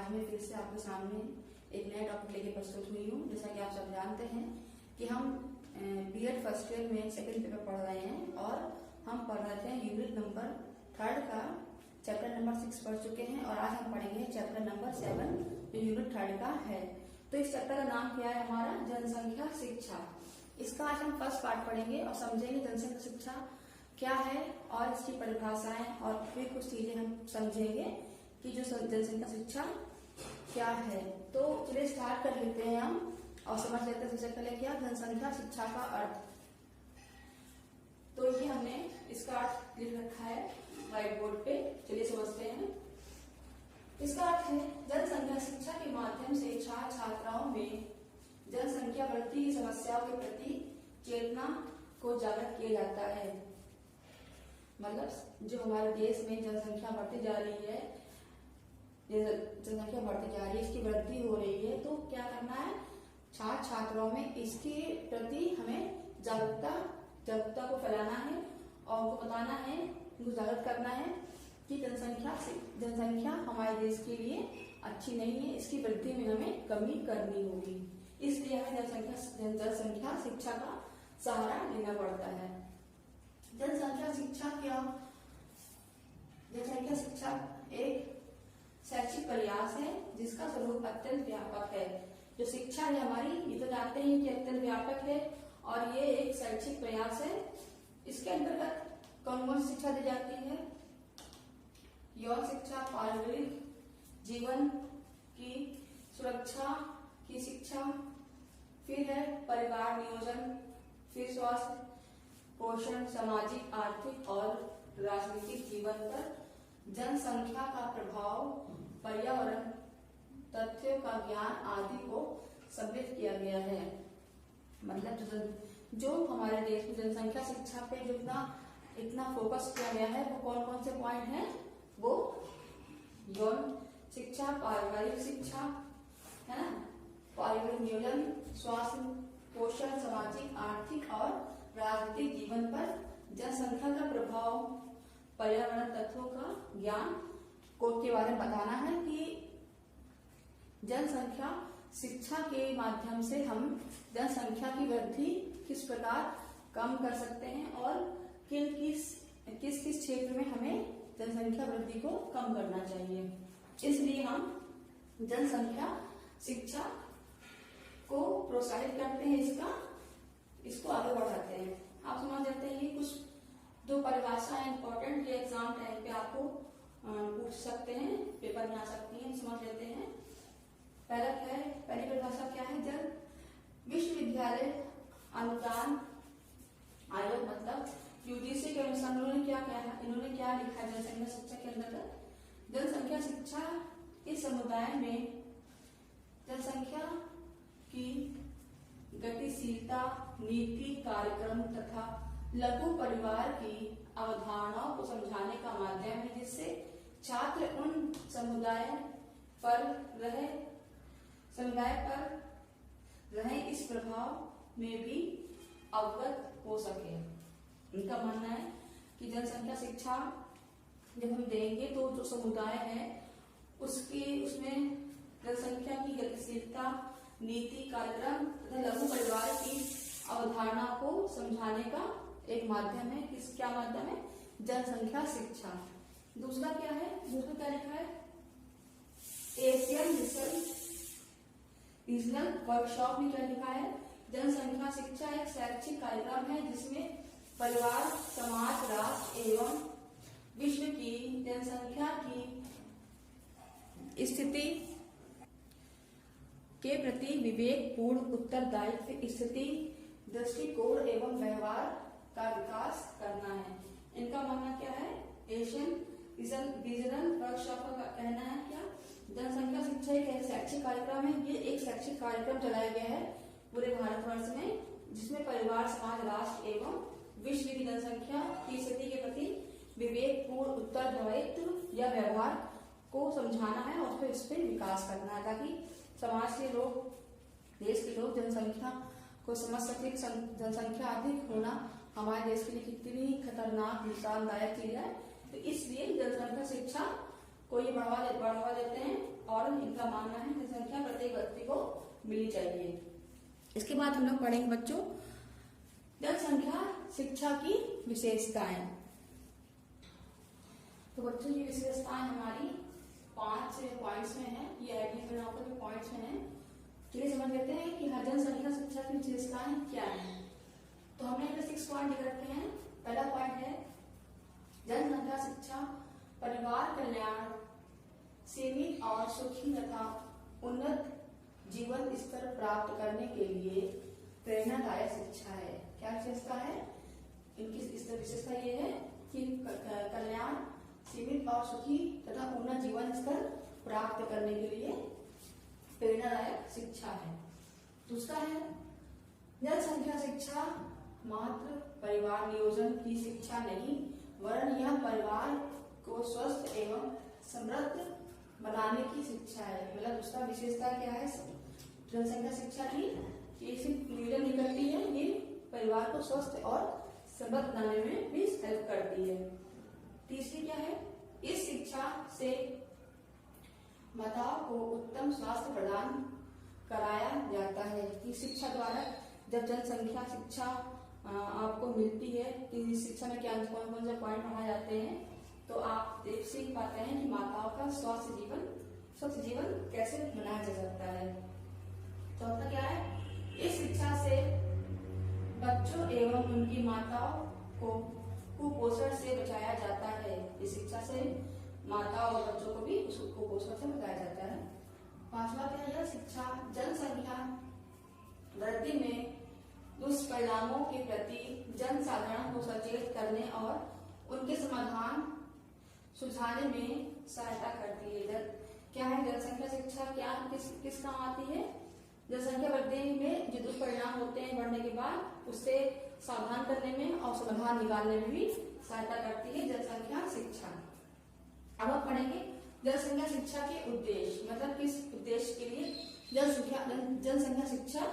आज मैं फिर से आपके सामने एक नया टॉपिक लेके प्रस्तुत हुई हूँ। जैसा कि आप सब जानते हैं कि हम बीएड फर्स्ट ईयर में सेकंड पेपर पढ़ रहे हैं और हम पढ़ रहे थे यूनिट नंबर 3 का चैप्टर नंबर 6 पढ़ चुके हैं और आज हम पढ़ेंगे चैप्टर नंबर 7 जो यूनिट 3 का है। तो इस चैप्टर का नाम क्या है हमारा? जनसंख्या शिक्षा। इसका आज हम फर्स्ट पार्ट पढ़ेंगे और समझेंगे जनसंख्या शिक्षा क्या है और इसकी परिभाषाएं और फिर कुछ चीजें हम समझेंगे कि जो जनसंख्या शिक्षा क्या है। तो चलिए स्टार्ट कर लेते हैं हम और समझ लेते हैं सबसे पहले क्या जनसंख्या शिक्षा का अर्थ। तो ये हमने इसका अर्थ लिख रखा है व्हाइट बोर्ड पे, चलिए समझते हैं। इसका अर्थ है जनसंख्या शिक्षा के माध्यम से छात्र छात्राओं में जनसंख्या वृद्धि की समस्याओं के प्रति चेतना को जागृत किया जाता है। मतलब जो हमारे देश में जनसंख्या बढ़ती जा रही है, जनसंख्या बढ़ती जा रही है, इसकी वृद्धि हो रही है, तो क्या करना है? छात्र छात्राओं में इसके प्रति हमें जागरूकता को फैलाना है और उनको बताना है, उनको जागृत करना है कि जनसंख्या हमारे देश के लिए अच्छी नहीं है, इसकी वृद्धि में हमें कमी करनी होगी। इसलिए हमें जनसंख्या शिक्षा का सहारा लेना पड़ता है। जनसंख्या शिक्षा क्या? जनसंख्या शिक्षा एक शैक्षिक प्रयास है जिसका स्वरूप अत्यंत व्यापक है। जो शिक्षा है हमारी, ये तो जानते हैं कि अत्यंत व्यापक है और ये एक शैक्षिक प्रयास है। इसके अंतर्गत कौन कौन शिक्षा दी जाती है? यौन शिक्षा, पारिवारिक जीवन की सुरक्षा की शिक्षा, फिर है परिवार नियोजन, फिर स्वास्थ्य पोषण, सामाजिक आर्थिक और राजनीतिक जीवन पर जनसंख्या का प्रभाव, पर्यावरण तथ्यों का ज्ञान आदि को सम्मिलित किया गया है। मतलब जो हमारे देश में जनसंख्या शिक्षा पे जो इतना फोकस किया गया है वो कौन कौन से पॉइंट हैं? वो यौन शिक्षा, पारिवारिक शिक्षा है ना, पारिवारिक नियोजन, स्वास्थ्य पोषण, सामाजिक आर्थिक और राजनीतिक जीवन पर जनसंख्या का प्रभाव, पर्यावरण तत्वों का ज्ञान को के बारे में बताना है कि जनसंख्या शिक्षा के माध्यम से हम जनसंख्या की वृद्धि किस प्रकार कम कर सकते हैं और किस किस क्षेत्र में हमें जनसंख्या वृद्धि को कम करना चाहिए। इसलिए हम जनसंख्या शिक्षा को प्रोत्साहित करते हैं, इसको आगे बढ़ाते हैं। आप समझ जाते हैं, ये कुछ दो परिभाषा है इंपॉर्टेंट, ये एग्जाम टाइम पे आपको पूछ सकते हैं, पेपर में आ सकती है, समझ लेते हैं। पहली परिभाषा क्या है? जब विश्वविद्यालय अनुदान आयोग मतलब यूजीसी के अनुसार इन्होंने क्या लिखा है जनसंख्या शिक्षा के अंतर्गत? जनसंख्या शिक्षा इस समुदाय में जनसंख्या की गतिशीलता, नीति, कार्यक्रम तथा लघु परिवार की अवधारणाओं को समझाने का माध्यम है, जिससे छात्र उन समुदाय पर रहे इस प्रभाव में भी अवगत हो सके। इनका मानना है कि जनसंख्या शिक्षा जब हम देंगे तो जो समुदाय है उसमें जनसंख्या की गतिशीलता, नीति, कार्यक्रम तथा लघु परिवार की अवधारणा को समझाने का एक माध्यम है। क्या माध्यम है? जनसंख्या शिक्षा। दूसरा क्या है? दूसरा क्या लिखा है? एशियन रीजनल वर्कशॉप में क्या लिखा है? जनसंख्या शिक्षा एक शैक्षिक कार्यक्रम है जिसमें परिवार, समाज, राष्ट्र एवं विश्व की जनसंख्या की स्थिति के प्रति विवेकपूर्ण उत्तरदायित्व, स्थिति, दृष्टिकोण एवं व्यवहार का विकास करना है। इनका मानना क्या है? एशियन रीजनल वर्कशॉप का कहना है क्या? जनसंख्या शिक्षा एक शैक्षिक कार्यक्रम है। ये एक शैक्षिक कार्यक्रम चलाया गया है पूरे भारतवर्ष में, जिसमें परिवार, समाज, राष्ट्र एवं विश्व की जनसंख्या की स्थिति के प्रति विवेकपूर्ण उत्तरदायित्व या व्यवहार को समझाना है और फिर इस पर विकास करना है, ताकि समाज के लोग, देश के लोग जनसंख्या को समझ सके। जनसंख्या अधिक होना हमारे देश के लिए कितनी खतरनाक, नुकसानदायक चीज है। तो इसलिए जनसंख्या शिक्षा को ये बढ़ावा देते हैं और इनका मानना है जनसंख्या प्रत्येक व्यक्ति को मिलनी चाहिए। इसके बाद हम लोग पढ़ेंगे बच्चों जनसंख्या शिक्षा की विशेषताएं। तो बच्चों ये विशेषताएं हमारी 5 पॉइंट्स में है, ये आईडी बनाओ के पॉइंट्स में है। चलिए समझ लेते हैं कि जनसंख्या शिक्षा की विशेषताएं क्या है। तो हमने यहाँ 6 पॉइंट लिख रखे हैं। पहला पॉइंट है जनसंख्या शिक्षा परिवार कल्याण, सीमित और सुखी तथा उन्नत जीवन स्तर प्राप्त करने के लिए प्रेरणादायक शिक्षा है। क्या विशेषता है इनकी? विशेषता ये है कि कल्याण, सीमित और सुखी तथा उन्नत जीवन स्तर प्राप्त करने के लिए प्रेरणादायक शिक्षा है। दूसरा है जनसंख्या शिक्षा मात्र परिवार नियोजन की शिक्षा नहीं, वरन यह परिवार को स्वस्थ एवं समृद्ध बनाने की शिक्षा है। मतलब दूसरा विशेषता क्या है जनसंख्या शिक्षा की? ये सिर्फ नियोजन नहीं करती है, ये परिवार को स्वस्थ और समृद्ध बनाने में भी हेल्प करती है। तीसरी क्या है? इस शिक्षा से माताओं को उत्तम स्वास्थ्य प्रदान कराया जाता है। इस शिक्षा द्वारा जब जनसंख्या शिक्षा आपको मिलती है कि इस शिक्षा में क्या कौन कौन से पॉइंट पढ़ाए जाते हैं, तो आप सीख पाते हैं कि माताओं का स्वस्थ जीवन कैसे बनाया जा सकता है। चौथा क्या है? इस शिक्षा से बच्चों एवं उनकी माताओं को कुपोषण से बचाया जाता है। इस शिक्षा से माताओं और बच्चों को भी कुपोषण से बचाया जाता है। पांचवा क्या है? शिक्षा जनसंख्या वृद्धि में दुष्परिणामों के प्रति जनसाधारण को सचेत करने और उनके समाधान सुझाने में सहायता करती है। क्या है जनसंख्या शिक्षा? क्या किस काम आती है? जनसंख्या वृद्धि में जो दुष्परिणाम होते हैं बढ़ने के बाद उससे सावधान करने में और समाधान निकालने में भी सहायता करती है जनसंख्या शिक्षा। अब हम पढ़ेंगे जनसंख्या शिक्षा के उद्देश्य, मतलब किस उद्देश्य के लिए जनसंख्या शिक्षा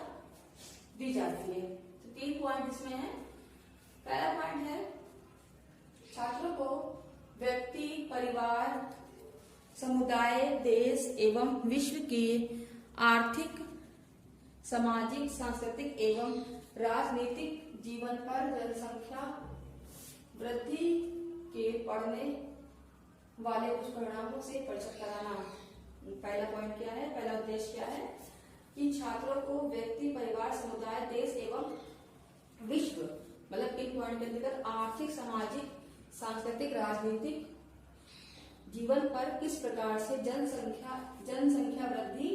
दी जाती है। तो 3 पॉइंट इसमें है। पहला पॉइंट है छात्रों को व्यक्ति, परिवार, समुदाय, देश एवं विश्व के आर्थिक, सामाजिक, सांस्कृतिक एवं राजनीतिक जीवन पर जनसंख्या वृद्धि के पड़ने वाले दुष्परिणामों से परिचित कराना। पहला पॉइंट क्या है? पहला उद्देश्य क्या है कि छात्रों को व्यक्ति, परिवार, समुदाय, देश एवं विश्व, मतलब 3 पॉइंट के अंतर्गत आर्थिक, सामाजिक, सांस्कृतिक, राजनीतिक जीवन पर किस प्रकार से जनसंख्या वृद्धि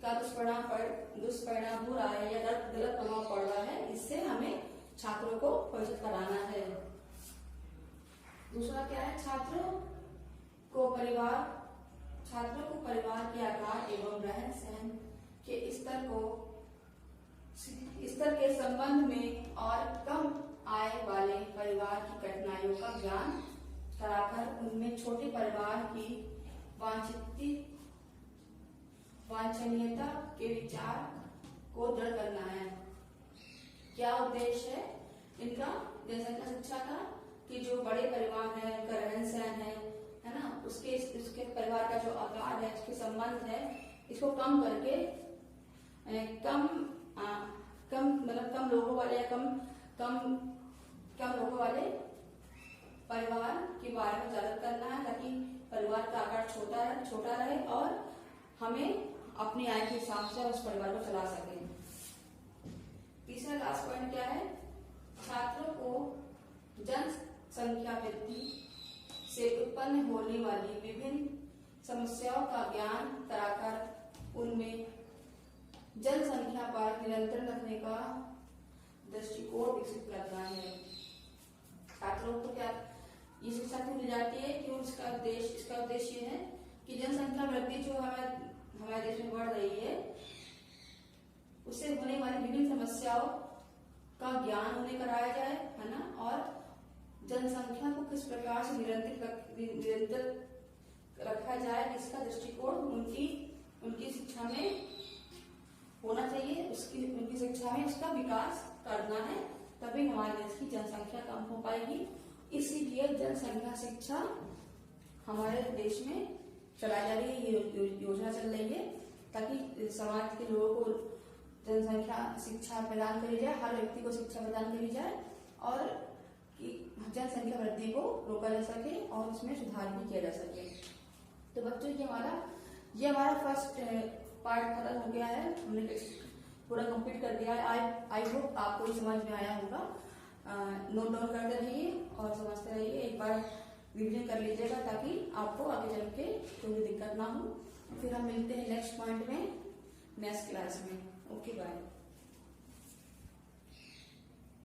का दुष्परिणाम हो रहा है या गलत प्रभाव पड़ रहा है, इससे हमें छात्रों को परिचित कराना है। दूसरा क्या है? छात्रों को परिवार के आकार एवं रहन सहन के स्तर के संबंध में और कम आय वाले परिवार की कठिनाइयों का ज्ञान कराकर उनमें छोटे परिवार की वांछनीयता के विचार को दृढ़ करना है। क्या उद्देश्य है इनका जनसंख्या शिक्षा का? कि जो बड़े परिवार है, उनका रहन सहन है ना, उसके परिवार का जो आकार है, उसके संबंध है, इसको कम करके कम लोगों वाले या कम लोगों वाले परिवार के बारे में जागरूक करना है, ताकि परिवार का आकार छोटा रहे और हमें अपनी आय के हिसाब से उस परिवार को चला सके। तीसरा लास्ट पॉइंट क्या है? छात्रों को जनसंख्या वृद्धि से उत्पन्न होने वाली विभिन्न समस्याओं का ज्ञान कराकर उनमें जनसंख्या पर नियंत्रण रखने का दृष्टिकोण विकसित करना है। छात्रों को क्या ये शिक्षा क्यों दी जाती है? क्यों? इसका उद्देश्य है कि जनसंख्या वृद्धि जो हमारे देश में बढ़ रही है, उससे होने वाली विभिन्न समस्याओं का ज्ञान उन्हें कराया जाए, है ना, और जनसंख्या को किस प्रकार से निरंतर रखा जाए, इसका दृष्टिकोण उनकी शिक्षा में होना चाहिए। उनकी शिक्षा में उसका विकास करना है, तभी हमारे देश की जनसंख्या कम हो पाएगी। इसीलिए जनसंख्या शिक्षा हमारे देश में चलाई जा रही है, ये योजना चल रही है ताकि समाज के लोगों को जनसंख्या शिक्षा प्रदान करी जाए, हर व्यक्ति को शिक्षा प्रदान करी जाए और जनसंख्या वृद्धि को रोका जा सके और उसमें सुधार भी किया जा सके। तो बच्चों ये हमारा फर्स्ट पार्ट खत्म हो गया है, हमने पूरा कंप्लीट कर दिया है। आई होप आपको ये समझ में आया होगा। नोट डाउन करते रहिए और समझते रहिए, एक बार रिविजन कर लीजिएगा ताकि आपको आगे चल के कोई दिक्कत ना हो। फिर हम मिलते हैं नेक्स्ट पॉइंट में नेक्स्ट क्लास में। Okay bye.